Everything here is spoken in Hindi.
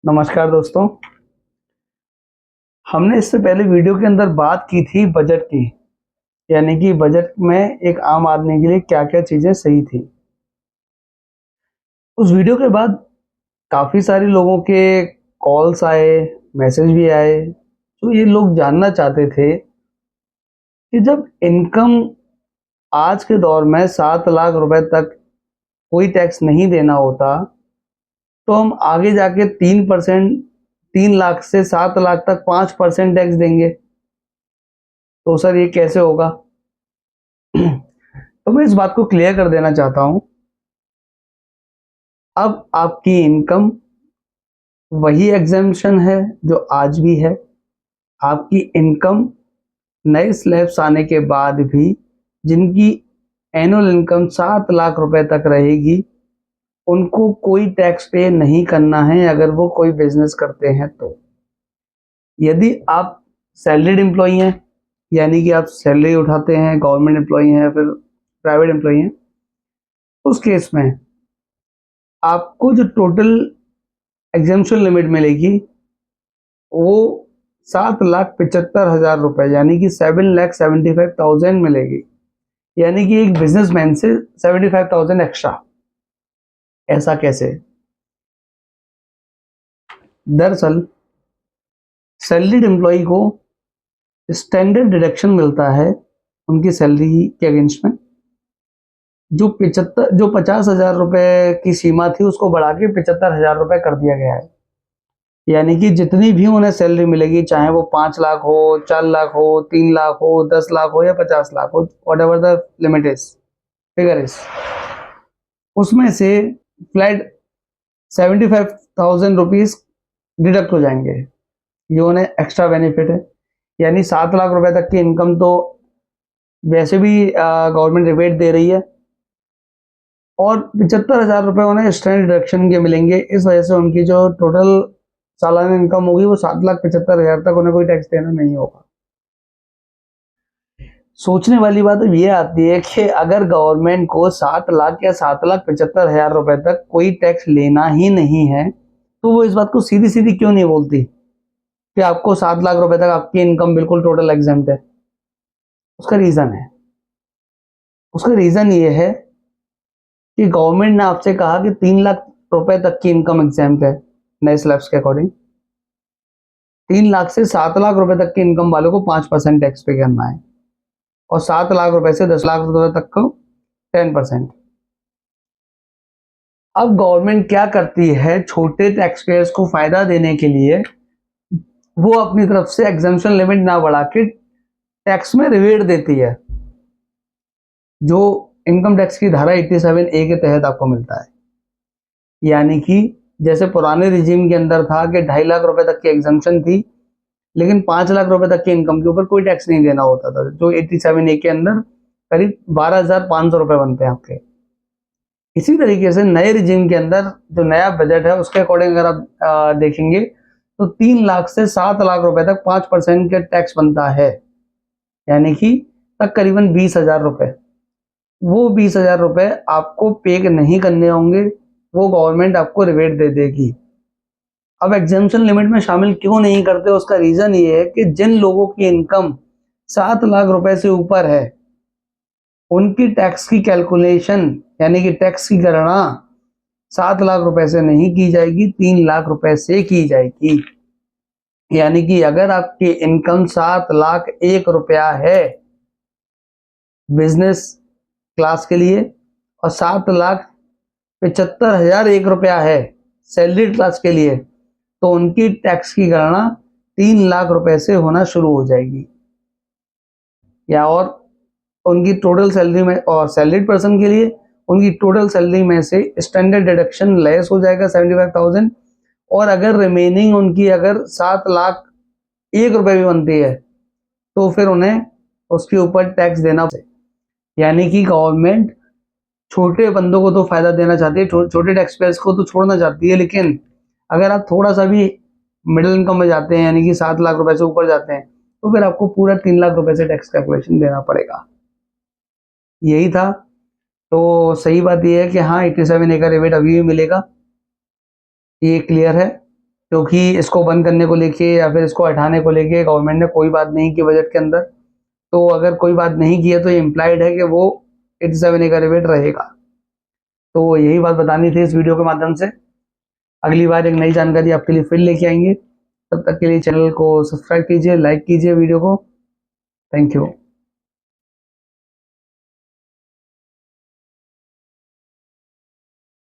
नमस्कार दोस्तों। हमने इससे पहले वीडियो के अंदर बात की थी बजट की, यानी कि बजट में एक आम आदमी के लिए क्या क्या चीज़ें सही थी। उस वीडियो के बाद काफ़ी सारे लोगों के कॉल्स आए, मैसेज भी आए, तो ये लोग जानना चाहते थे कि जब इनकम आज के दौर में 7 लाख रुपए तक कोई टैक्स नहीं देना होता, तो हम आगे जाके 3%, 3 लाख से 7 लाख तक 5% टैक्स देंगे। तो सर ये कैसे होगा? तो मैं इस बात को क्लियर कर देना चाहता हूं। अब आपकी इनकम वही एग्जेम्पशन है जो आज भी है। आपकी इनकम नए स्लैब्स आने के बाद भी जिनकी एनुअल इनकम 7 लाख रुपए तक रहेगी, उनको कोई टैक्स पे नहीं करना है अगर वो कोई बिजनेस करते हैं तो। यदि आप सैलरीड एम्प्लॉई हैं, यानी कि आप सैलरी उठाते हैं, गवर्नमेंट एम्प्लॉई हैं, फिर प्राइवेट एम्प्लॉई हैं, उस केस में आपको जो टोटल एग्जेम्पशन लिमिट मिलेगी वो 7,75,000 रुपए, यानी कि 7,75,000 मिलेगी। यानी कि एक बिजनेसमैन से 75,000 एक्स्ट्रा। ऐसा कैसे? दरअसल सैलरीड एम्प्लॉय को स्टैंडर्ड डिडक्शन मिलता है उनकी सैलरी के अगेंस्ट में। जो 50,000 रुपए की सीमा थी उसको बढ़ा के 75,000 रुपए कर दिया गया है। यानी कि जितनी भी उन्हें सैलरी मिलेगी, चाहे वो 5 लाख हो, 4 लाख हो, 3 लाख हो, 10 लाख हो या 50 लाख हो, what ever the limit is, figure is, उसमें से फ्लैट 75,000 रुपीज डिडक्ट हो जाएंगे। ये उन्हें एक्स्ट्रा बेनिफिट है। यानी 7 लाख रुपए तक की इनकम तो वैसे भी गवर्नमेंट रिबेट दे रही है, और 75,000 रुपए उन्हें स्टैंडर्ड डिडक्शन के मिलेंगे। इस वजह से उनकी जो टोटल सालाना इनकम होगी वो 7,75,000 तक उन्हें कोई टैक्स देना नहीं होगा। सोचने वाली बात अब ये आती है कि अगर गवर्नमेंट को 7 लाख या 7,75,000 रुपए तक कोई टैक्स लेना ही नहीं है, तो वो इस बात को सीधी सीधी क्यों नहीं बोलती कि आपको 7 लाख रुपए तक आपकी इनकम बिल्कुल टोटल एग्जेम्प्ट है? उसका रीजन है, उसका रीजन ये है कि गवर्नमेंट ने आपसे कहा कि 3 लाख रुपए तक की इनकम एग्जेम्प्ट है नए स्लैब्स के अकॉर्डिंग। 3 लाख से 7 लाख रुपए तक की इनकम वालों को 5% टैक्स पे करना है, और 7 लाख रुपए से 10 लाख रुपए तक को 10%। अब गवर्नमेंट क्या करती है, छोटे टैक्स पेयर्स को फायदा देने के लिए वो अपनी तरफ से एग्जेम्पशन लिमिट ना बढ़ा के टैक्स में रिबेट देती है, जो इनकम टैक्स की धारा 87A के तहत आपको मिलता है। यानी कि जैसे पुराने रिजीम के अंदर था कि 2.5 लाख रुपए तक की एग्जेम्पशन थी, लेकिन 5 लाख रुपए तक की इनकम के ऊपर कोई टैक्स नहीं देना होता था, जो 87A के अंदर करीब 12,500 रुपए बनते हैं आपके। इसी तरीके से नए रिजीम के अंदर जो नया बजट है उसके अकॉर्डिंग अगर आप देखेंगे तो 3 लाख से 7 लाख रुपए तक 5% के टैक्स बनता है, यानी कि तक करीबन 20,000 रुपए। वो 20,000 रुपए आपको पे नहीं करने होंगे, वो गवर्नमेंट आपको रिबेट दे देगी। अब एग्जेम्पशन लिमिट में शामिल क्यों नहीं करते, उसका रीजन ये है कि जिन लोगों की इनकम 7 लाख रुपए से ऊपर है उनकी टैक्स की कैलकुलेशन, यानी कि टैक्स की गणना 7 लाख रुपए से नहीं की जाएगी, 3 लाख रुपए से की जाएगी। यानी कि अगर आपकी इनकम 7 लाख 1 रुपया है बिजनेस क्लास के लिए, और 7,75,001 रुपया है सैलरीड क्लास के लिए, तो उनकी टैक्स की गणना 3 लाख रुपए से होना शुरू हो जाएगी। या और उनकी टोटल सैलरी में, और सैलरीड पर्सन के लिए उनकी टोटल सैलरी में से स्टैंडर्ड डिडक्शन लेस हो जाएगा 75,000, और अगर रिमेनिंग उनकी अगर 7,01 रुपए भी बनती है तो फिर उन्हें उसके ऊपर टैक्स देना। यानी कि गवर्नमेंट छोटे बंदों को तो फायदा देना चाहती है, छोटे टैक्स पेयर्स को तो छोड़ना चाहती है, लेकिन अगर आप थोड़ा सा भी मिडिल इनकम में जाते हैं, यानी कि 7 लाख रुपए से ऊपर जाते हैं, तो फिर आपको पूरा 3 लाख रुपए से टैक्स कैलकुलेशन देना पड़ेगा। यही था। तो सही बात यह है कि हाँ, 87A का रिबेट अभी भी मिलेगा, ये क्लियर है। क्योंकि इसको बंद करने को लेके या फिर इसको हटाने को लेके गवर्नमेंट ने कोई बात नहीं की बजट के अंदर। तो अगर कोई बात नहीं की है तो ये इम्प्लाइड है कि वो 87 का रिबेट रहेगा। तो यही बात बतानी थी इस वीडियो के माध्यम से। अगली बार एक नई जानकारी आपके लिए फिर लेके आएंगे। तब तक के लिए चैनल को सब्सक्राइब कीजिए, लाइक कीजिए वीडियो को। Thank you.